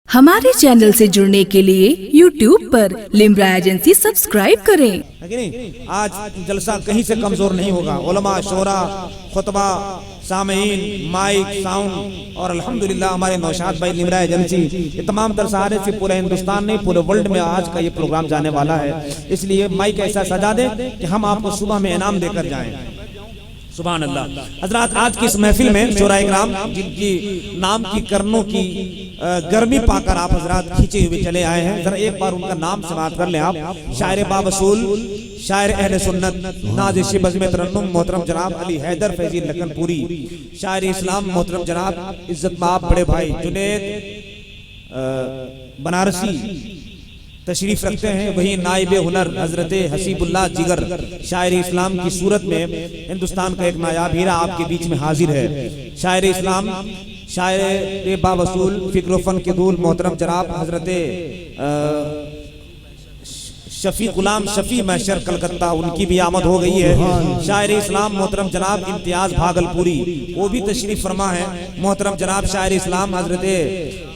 हमारे चैनल से जुड़ने के लिए YouTube पर लिम्रा एजेंसी सब्सक्राइब करें। है कि नहीं? आज जलसा कहीं से कमजोर नहीं होगा। उलमा, शोरा, खुतबा, सामीन, माइक, साउंड और अल्हम्दुलिल्लाह हमारे नौशाद भाई लिम्रा एजेंसी, ये तमाम तर सहारे से पूरे हिंदुस्तान नहीं पूरे वर्ल्ड में आज का ये प्रोग्राम जाने वाला है। इसलिए माइक ऐसा सजा दे कि हम आपको सुबह में इनाम देकर जाएं। सुभान अल्लाह। हजरात, आज की इस महफिल में शोराए किराम जिनकी नाम की करनों की गर्मी पाकर आप हजरात खींचे हुए चले आए हैं, जरा एक बार उनका नाम समाप्त कर लें आप। शायर बावसूल, शायर अहले सुन्नत, नाज़िश बज़्म तरन्नुम मोहतरम जनाब अली हैदर फैजी लखनपुरी, शायर इस्लाम मोहतरम जनाब इज्जत माब बड़े भाई जुनैद बनारसी तशरीफ रखते हैं। वही नाइब हुनर हजरत हसीबुल्लाह जिगर, शायर इस्लाम की सूरत में हिंदुस्तान का एक नायाब हीरा आपके बीच में हाजिर है। शायर इस्लाम, शायर बावसूल, फिक्र फन के दूल मोहतरम जनाब हजरत शफी गुलाम शफी महशर कलकत्ता, उनकी भी आमद हो गई है। शायर इस्लाम मोहतरम जनाब इम्तियाज भागलपुरी, वो भी तशरीफ फरमा है। मोहतरम जनाब शायर इस्लाम हजरत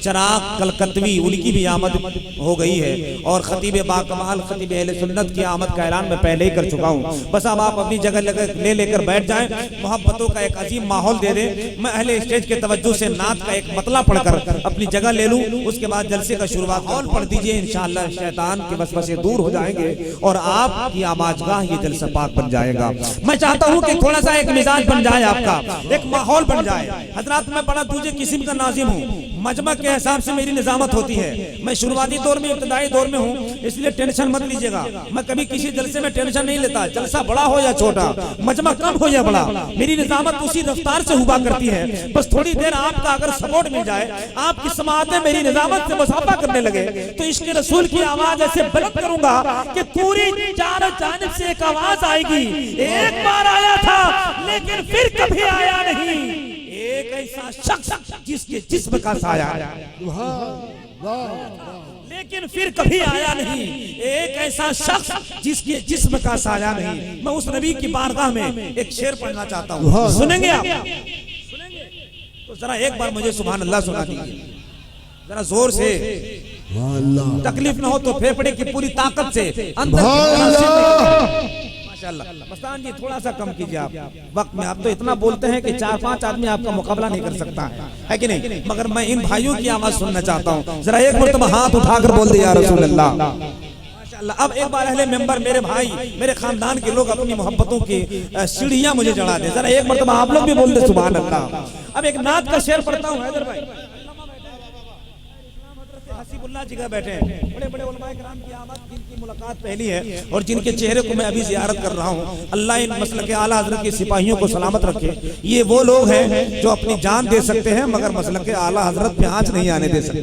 चराग कलकत्तवी, उनकी भी आमद हो गई है। और खतीब बाकमाल खतीब अहले सुन्नत की आमद का ऐलान मैं पहले ही कर चुका हूँ। बस अब आप अपनी जगह ले लेकर बैठ जाएं, मोहब्बतों का एक अजीम माहौल दे दें। मैं अहले स्टेज के तवज्जो से नात का एक मतला पढ़कर अपनी जगह ले लूँ, उसके बाद जलसे का शुरुआत और पढ़ दीजिए। इंशाअल्लाह शैतान के वसवसे दूर हो जाएंगे और आपकी आमाजगाह ये जलसा पाक बन जाएगा। मैं चाहता हूँ कि थोड़ा सा एक मिजाज बन जाए, आपका एक माहौल बन जाए। हजरात, मैं बड़ा दूसरे किस्म का नाजिम हूँ, मजमा के हिसाब से मेरी निजामत होती है। मैं शुरुआती दौर में इब्तदाई दौर में हूँ, इसलिए टेंशन मत लीजिएगा। मैं कभी किसी जलसे में टेंशन नहीं लेता, जलसा बड़ा हो या छोटा, मजमा कम हो या बड़ा, मेरी निजामत उसी रफ्तार से हुआ करती है। बस थोड़ी देर आपका अगर सपोर्ट मिल जाए, आपकी समाअतें मेरी निजामत से मुसाफा करने लगे, तो इश्क रसूल की आवाज ऐसे बुलंद करूंगा कि पूरी चारों जानिब से एक आवाज आएगी, एक बार आया था लेकिन फिर कभी आया नहीं, एक ऐसा शख्स जिसके जिस्म का साया लेकिन फिर कभी आया नहीं, एक ऐसा शख्स जिसके जिस्म का साया नहीं। मैं उस नबी की बारगाह में एक शेर पढ़ना चाहता हूँ, सुनेंगे आप? सुनेंगे तो जरा एक बार मुझे सुभान अल्लाह सुना दीजिए, जरा जोर से। तकलीफ ना हो तो फेफड़े की पूरी ताकत से अंदर। मस्तान जी थोड़ा सा कम कीजिए आप वक्त में, आप तो इतना बोलते हैं कि 4-5 आदमी आपका मुकाबला नहीं कर सकता है कि नहीं? मगर मैं इन भाइयों की आवाज सुनना चाहता हूँ, जरा एक मरतबा हाथ उठाकर बोल दिया रसूल अल्लाह। माशाअल्लाह। अब एक बार अहले मेंबर, मेरे भाई, मेरे खानदान के लोग अपनी मोहब्बतों की सीढ़ियां मुझे चढ़ा दे, जरा एक मरतबा आप लोग भी बोल दे सुभान अल्लाह। अब एक नात का शेर पढ़ता हूँ। हैदर भाई हसीबुल्लाह जिगर बैठे हैं, बड़े बड़े उलमाए किराम की आमद, जिनकी मुलाकात पहली है और जिनके चेहरे को मैं अभी जियारत कर रहा हूँ। अल्लाह इन मसलक आला हज़रत के सिपाहियों को सलामत रखे। ये वो लोग हैं जो अपनी जान दे सकते हैं मगर मसलक आला हज़रत पे आंच नहीं आने दे सकते।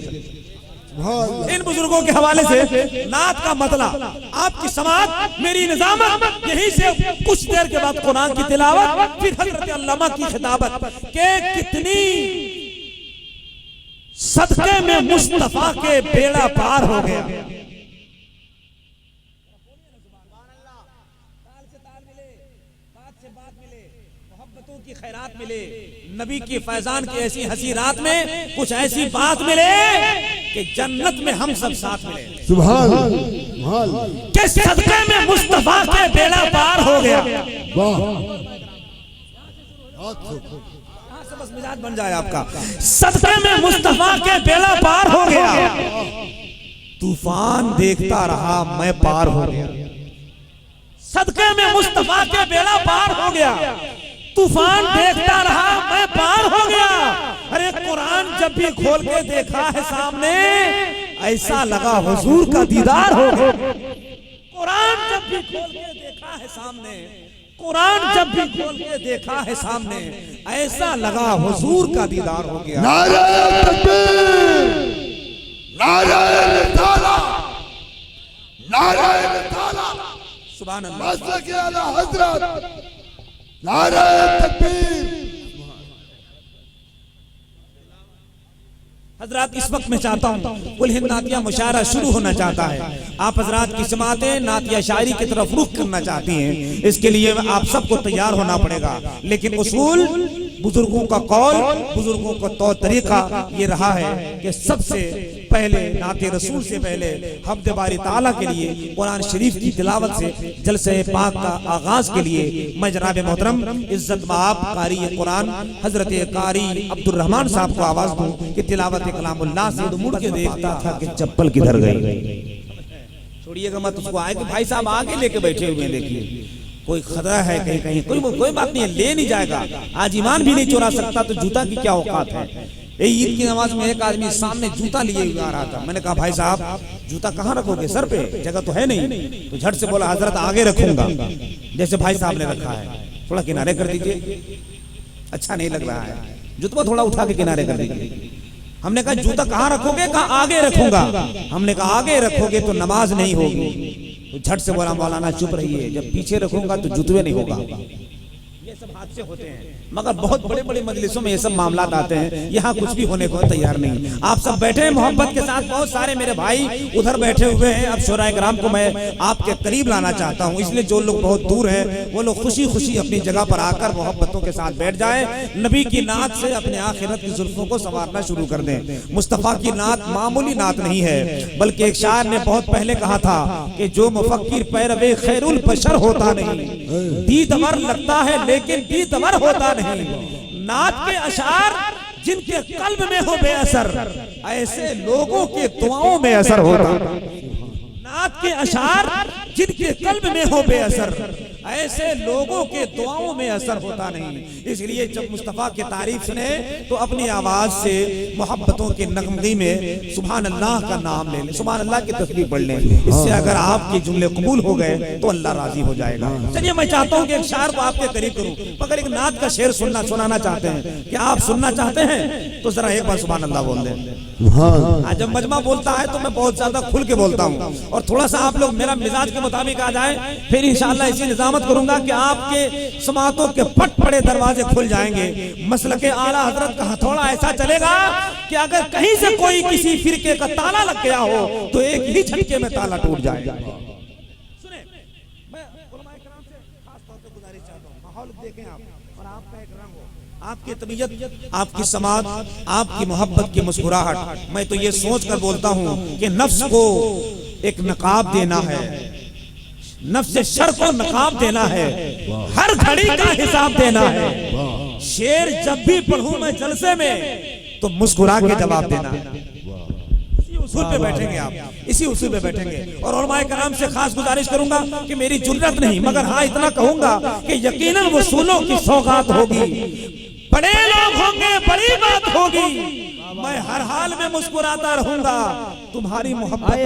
इन बुजुर्गों के हवाले से नात का मतला, आपकी समाअत, मेरी निजामत, यहीं से कुछ देर के बाद कुरान की तिलावत, फिर हज़रत अल्लामा की खिताबत के कितनी सदके में मुस्तफा के बेड़ा पार हो गया। मोहब्बतों की खैरात मिले, नबी की फैजान की ऐसी हंसी रात में कुछ ऐसी बात मिले कि जन्नत में हम सब साथ मिले। सुभान अल्लाह। के सदके में मुस्तफा के बेड़ा पार हो गया। बस मिजाज बन जाए आपका। सदके में मुस्तफा के बेड़ा पार हो गया, तूफान देखता रहा मैं पार हो गया। सदके में मुस्तफा के बेड़ा पार हो गया, तूफान देखता रहा मैं पार हो गया। अरे कुरान जब भी खोल के देखा है सामने, ऐसा लगा हुजूर का दीदार हो गया। कुरान जब भी खोल के देखा है सामने, कुरान जब भी खोल के देखा है सामने, ऐसा लगा हुजूर का दीदार हो गया। नारे तकबीर, नारे रिसालत, नारे रिसालत, सुभान अल्लाह। मसलक आला हज़रत, नारे तकबीर। हजरात, इस वक्त मैं चाहता हूँ कुल हिंद नातिया मुशायरा शुरू होना चाहता है। आप हजरात की समातें नातिया शायरी की तरफ रुख करना चाहती हैं, इसके लिए आप सबको तैयार होना पड़ेगा। लेकिन उसूल बुजुर्गों का कौल, बुजुर्गों का तौर तरीका ये रहा है कि सबसे पहले नाते रसूल से पहले हफ्ते बारी ताला के लिए कुरान शरीफ की तिलावत से जलसे पाक का आगाज के लिए मैं जनाब मोहतरम इज्जत माब कारी कुरान हजरत कारी अब्दुल रहमान साहब को आवाज दूं कि तिलावत कलामुल्लाह से मुड़ के देखता था कि चप्पल किधर गई। छोड़िएगा मत उसको, आए कि भाई साहब आगे लेके बैठे हुए हैं, देखिए कोई खतरा है कहीं कहीं, कोई बात नहीं है, ले नहीं जाएगा। आज ईमान भी नहीं चुरा सकता तो जूता की क्या औकात है। ईद की नमाज में एक आदमी सामने जूता लिए हुए आ रहा था। मैंने कहा भाई साहब जूता कहाँ रखोगे, सर पे जगह तो है नहीं। तो झट से बोला हजरत आगे रखूंगा, जैसे भाई साहब ने रखा है, थोड़ा किनारे कर दीजिए, अच्छा नहीं लग रहा है, जूता थोड़ा उठा के किनारे कर दीजिए। हमने कहा जूता कहाँ रखोगे, कहा आगे रखूंगा। हमने कहा आगे रखोगे तो नमाज नहीं होगी। तो झट से बोला मौलाना चुप रहिए, जब पीछे रखूंगा तो जुतवे नहीं होगा। ये सब हादसे होते हैं, मगर बहुत बड़े बड़े मजलिसों में ये सब मामला आते हैं। यहाँ कुछ भी होने को तैयार नहीं। आप सब बैठे हैं मोहब्बत के साथ, बहुत सारे मेरे भाई उधर बैठे हुए हैं। अब शोराए कराम को मैं आपके करीब लाना चाहता हूँ, इसलिए जो लोग बहुत दूर हैं वो लोग खुशी खुशी अपनी जगह पर आकर मोहब्बतों के साथ बैठ जाए। नबी की नात से अपने आखिरत की जुल्फों को संवारना शुरू कर दें। मुस्तफा की नात मामूली नात नहीं है, बल्कि एक शायर ने बहुत पहले कहा था कि जो मुफक्किर पैरवे खैरुल बशर होता नहीं, दीदवर लगता है लेकिन दीदवर होता नहीं। नात के अशार जिनके कल्ब में हो बेअसर, ऐसे लोगों के दुआओं में असर होता। नात के अशार जिनके कल्ब में हो बेअसर, ऐसे लोगों के दुआओं में असर होता नहीं। इसलिए जब मुस्तफा की तारीफ सुने तो अपनी आवाज से मोहब्बतों के नगमगी में सुभान अल्लाह का नाम ले लें, सुभान अल्लाह की तस्बीह पढ़ लें। इससे अगर आपके जुमले कबूल हो गए तो अल्लाह राजी हो जाएगा। चलिए मैं चाहता हूँ कि एक शायर को आपके करीब करूँ, मगर एक नात का शेर सुनाना चाहते हैं। क्या आप सुनना चाहते हैं तो जरा एक बार सुभान अल्लाह बोल दें। हाँ, जब मजमा बोलता है तो मैं बहुत ज्यादा खुल के बोलता हूँ, और थोड़ा सा आप लोग मेरा मिजाज के मुताबिक आ जाए, फिर इंशाअल्लाह इसी निजामत करूंगा कि आपके समातों के पट पड़े दरवाजे खुल जाएंगे। मसलके आला हजरत का हथौड़ा ऐसा चलेगा कि अगर कहीं से कोई किसी फिरके का ताला लग गया हो तो एक ही झटके में ताला टूट जाएगा। सुने, मैं उलमाए किराम से खास तौर पे गुजारिश चाहता हूं, माहौल देखें आप, और आपका एक रंग हो, आपकी तबीयत, आपकी समाज, आपकी मोहब्बत की मुस्कुराहट। मैं तो ये सोच कर बोलता हूँ कि नफ्स को एक नकाब देना है, नफ्स शर को नकाब देना है, हर घड़ी का हिसाब देना है। शेर जब भी पढ़ूं मैं जलसे में तो मुस्कुरा के जवाब देना है। इसी उसूल पे बैठेंगे आप, इसी उसूल पे बैठेंगे। और उलमाए कराम से खास गुजारिश करूंगा कि मेरी जुर्रत नहीं, मगर हाँ इतना कहूंगा कि यकीनन वसूलों की सौगात होगी, बड़े लोग होंगे, बड़ी बात होगी। मैं हर हाल में मुस्कुराता रहूंगा, तुम्हारी मोहब्बत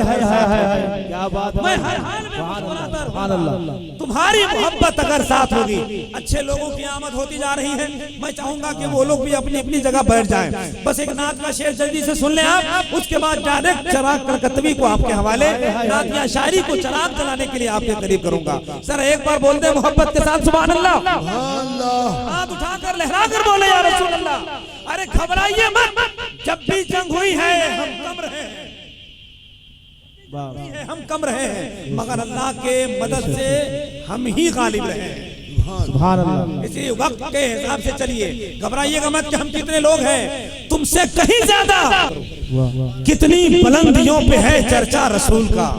क्या बात है। मैं हर हाल में मुस्कुराता रहूंगा, तुम्हारी मोहब्बत अगर साथ होगी। अच्छे लोगों की आमद होती जा रही है, मैं चाहूंगा कि वो लोग भी अपनी अपनी जगह बैठ जाएं। बस एक नात का शेर जल्दी से सुन लें आप, उसके बाद डायरेक्ट चिराग कलकत्तवी को आपके हवाले, नात या शायरी को चिराग जलाने के लिए आपके करीब करूंगा। सर एक बार बोल दे मोहब्बत के साथ सुभान अल्लाह, हाथ उठाकर लहरा कर बोले या रसूल अल्लाह। अरे घबराइए मत, जब भी जंग हुई है हम कम रहे हैं, हम कम रहे हैं, मगर अल्लाह के मदद से हम ही गालिब रहे हैं। सुभान अल्लाह। इसी वक्त के हिसाब से चलिए, घबराइएगा मत कि हम कितने लोग हैं, तुमसे कहीं ज्यादा कितनी बुलंदियों पे है चर्चा रसूल का।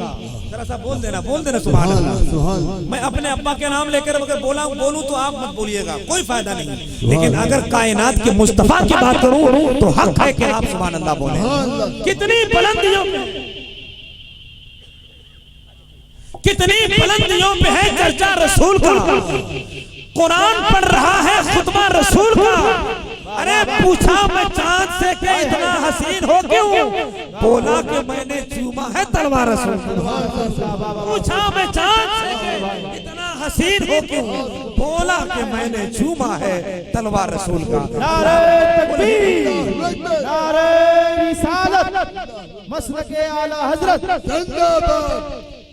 जरा सा बोल देना सुभान अल्लाह। मैं अपने अब्बा के नाम लेकर अगर बोलूं तो आप मत बोलिएगा, कोई फायदा नहीं, लेकिन अगर कायनात के मुस्तफा की बात करूं तो हक है कि आप सुभान अल्लाह बोलें। कितनी बुलंदियों पे है चर्चा रसूल का, कुरान पढ़ रहा है खुतबा रसूल का। अरे पूछा मैं चांद से कि इतना हसीन हो क्यों, बोला कि मैंने चूमा है तलवार रसूल का। पूछा मैं चांद से कि इतना हसीन हो क्यों, बोला कि मैंने चूमा है तलवार रसूल का। नारे तकबीर, नारे रिसालत, मसलके आला हजरत जिंदाबाद,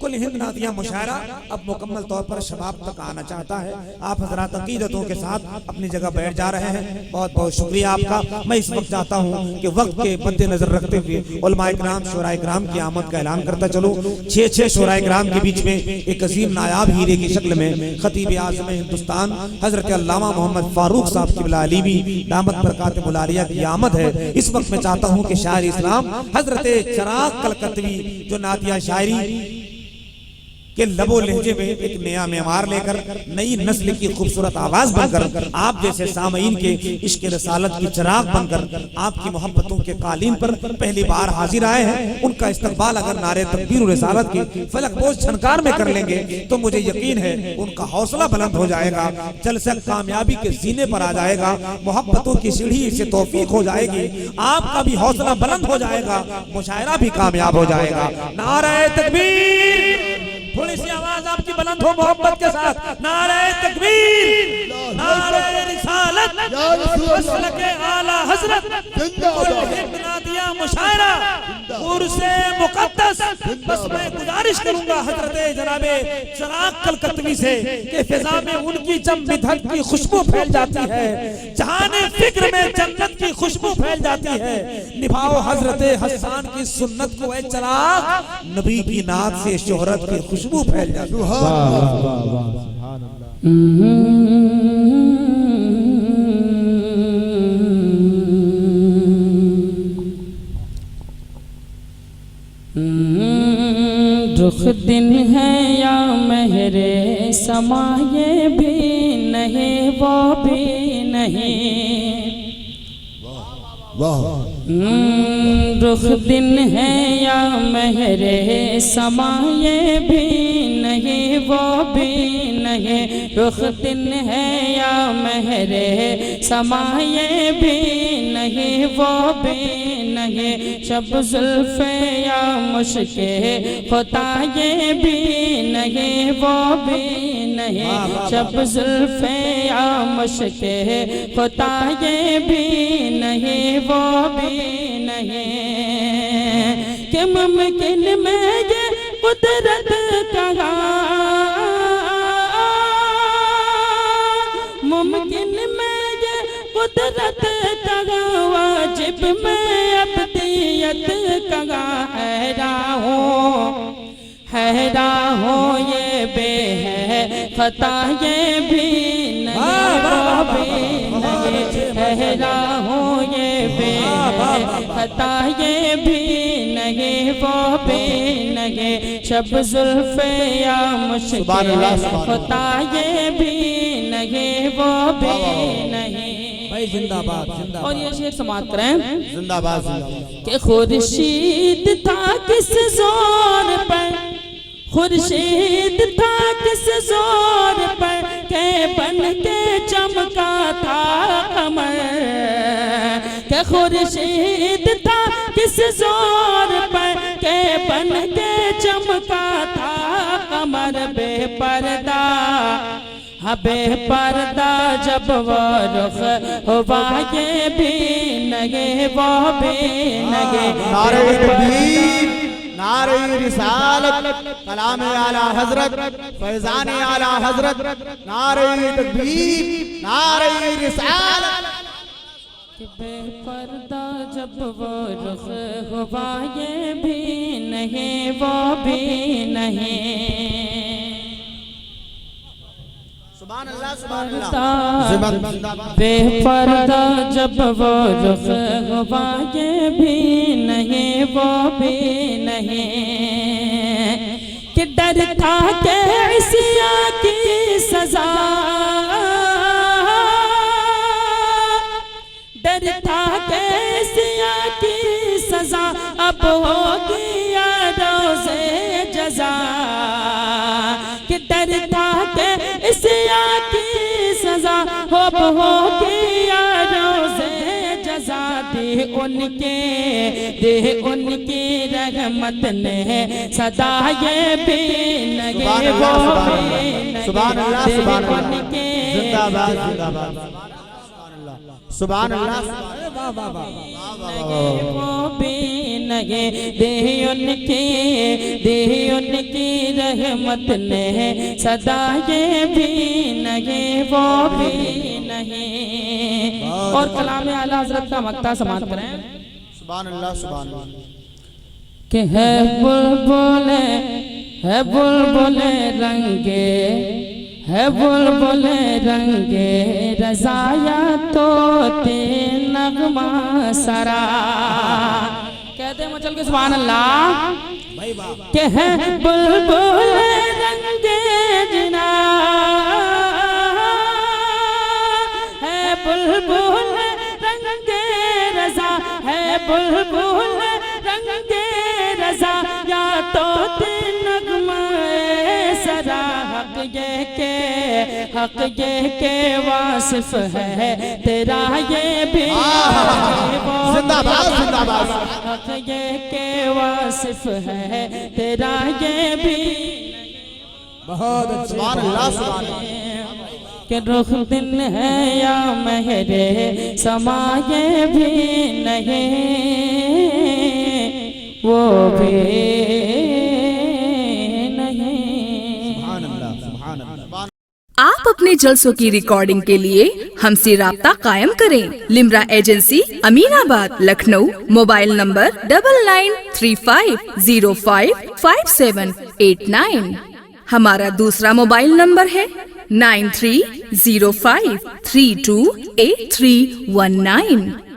कुल हिंद नातिया मुशायरा अब मुकम्मल तौर पर शबाब तक आना चाहता है। आप हजरात अकीदतों के साथ अपनी जगह बैठ जा रहे हैं, बहुत बहुत शुक्रिया आपका। मैं इस वक्त चाहता हूँ कि वक्त के मद्देनजर रखते हुए उलमाए किराम शोराए किराम की आमद का ऐलान करता चलो। 6 शोराए किराम के बीच में एक अजीम नायाब हीरे की शक्ल में खतीब आज़म हिंदुस्तान हजरत अल्लामा मोहम्मद फारूक साहब क़िबला अलीवी दामत बरकातुहुल आलिया की आमद है। इस वक्त मैं चाहता हूँ कि शायर इस्लाम हजरत चिराग कलकतवी जो नातिया शायरी के लबो लहजे में एक नया मेमार लेकर नई नस्ल की खूबसूरत आवाज बनकर आप जैसे सामईन के इश्क रसालत की चिराग बनकर आपकी मोहब्बतों के कालीन पर पहली बार हाजिर आए हैं, उनका इस्तकबाल अगर नारे तकबीर रसालत की फलकपोश झनकार में कर लेंगे तो मुझे यकीन है उनका हौसला बुलंद हो जाएगा, जलसा कामयाबी के जीने पर आ जाएगा, मोहब्बतों की सीढ़ी से तौफीक हो जाएगी, आपका भी हौसला बुलंद हो जाएगा, मुशायरा भी कामयाब हो जाएगा। नारे तकबीर, थोड़ी सी आवाज आपकी बुलंद हो मोहब्बत के साथ। नारे तकबीर, नारे रिसालत, मसलके आला हजरत, नादिया मुशायरा, उर्से मुकद्दस। बस मैं गुजारिश करूंगा हजरत जनाबे चिराग कलकतवी से कि फिजा में उनकी जब मिधत की खुशबू फैल जाती है, जहाने फिक्र में जन्नत की खुशबू फैल जाती है, निभाओ हजरत हसन की सुन्नत को ए चिराग, नबी की नात से शोहरत की खुशबू फैल जाती है। रुख दिन है या महरे समाये भी नहीं वो भी नहीं, रुख दिन है या महरे समाये भी नहीं वो भी नहीं, रुख दिन है या महरे समाये भी नहीं वो भी नहीं, शब जुल्फ़े या मुश्के होता ये भी नहीं वो भी नहीं, शब जुल्फ़े या मुश्के होता ये भी नहीं वो भी नहीं, कि मुमकिन में ये कुदरत कहा, मुमकिन में ये कुदरत कहा, वाजिब में अब्दियत कहा, हैरान हो ये बे है खता ये भी नहीं वो भी नहीं, हैरान हो ये बे है खता ये भी नहीं वो भी नहीं, शब जुल्फ़े या मुश्किल होता ये भी नहीं वो भी नहीं। भाई जिंदाबाद जिंदाबाद। और ये शेर समाप्त करें। जिंदाबाद कि खुर्शीद था किस जोर पर, खुर्शीद था किस जोर पर, के बन के चमका था कमर, के खुर्शीद था किस जोर पर, के बन के चमका था कमर, बेपर्दा बेपर्दा जब वो रुख हुआ ये भी नगे वो भी नगे। नारे तकबीर, नारे रिसालत, कलाम आला हजरत, फैजान आला हजरत, नारे तकबीर, नारे रिसालत। बेपर्दा जब वो रुख हुआ ये भी नहीं वो भी नहीं, बेपर्दा जब वो रुख हुआ ये भी नहीं वो भी नहीं, कि डर था के इसिया की सजा, डर था के इसिया की सजा, अब होगी या रोज़े जज़ा, कि डर था के इसिया की सजा, अब होगी या रोज़े जज़ा, दे उनकी रहमत ने सदा ये भी नगे वो भी नगे, दे उनके सुभान अल्लाह, वो भी नहीं, दी उनकी रहमत ने सदा ये भी नहीं, वो भी नहीं। और कलाम आला हजरत का मक्ता समाप्त करें। सुभान अल्लाह सुभान अल्लाह। कि है बुलबुले रंगे, है बुलबुले रंगे रज़ाया तो ते नगमा सरा। कहते हैं मचल के सुभान अल्लाह। कि है बुलबुले रंगे जिना, है बुलबुले रंगे रज़ा, है बुलबुले रंगे रज़ा या तो ते नगमा सरा। हक ये के वासिफ है तेरा ये भी, जिंदाबाद जिंदाबाद। हक ये के वासिफ है तेरा ये भी। बहुत अच्छा। सुभान अल्लाह सुभान अल्लाह। कि रुख दिन है या महरे समाये भी नहीं, वो भी नहीं। आप अपने जलसों की रिकॉर्डिंग के लिए हमसे राब्ता कायम करें। Limra agency, Aminabad, Lucknow. Mobile number 9935055789। हमारा दूसरा मोबाइल नंबर है 9305328319।